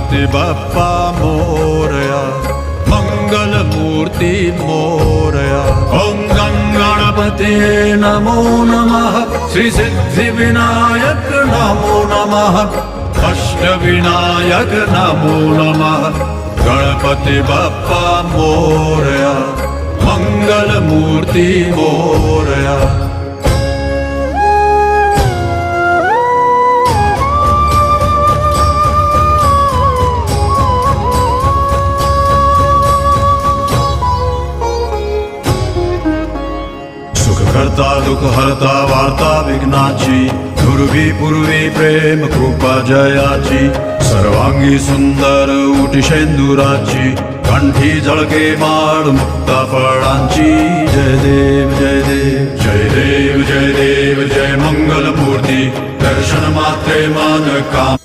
गणपती बाप्पा मोरया, मंगलमूर्ती मोरया. ओम गणपतये नमो नमः, श्री सिद्धिविनायक नमो नमः, अष्टविनायक नमो नमः. गणपती बाप्पा मोरया, मंगलमूर्ती मोरया. करता दुख हरता वार्ता विघ्नाची, दुर्वी पूर्वी प्रेम कृपा जयाची. सर्वांगी सुंदर उटी शेंदुराची, कंठी झळके माळ मुक्ता फळांची. जय देव जय देव जय देव जय देव जय मंगलमूर्ती. दर्शन मात्रे मन काम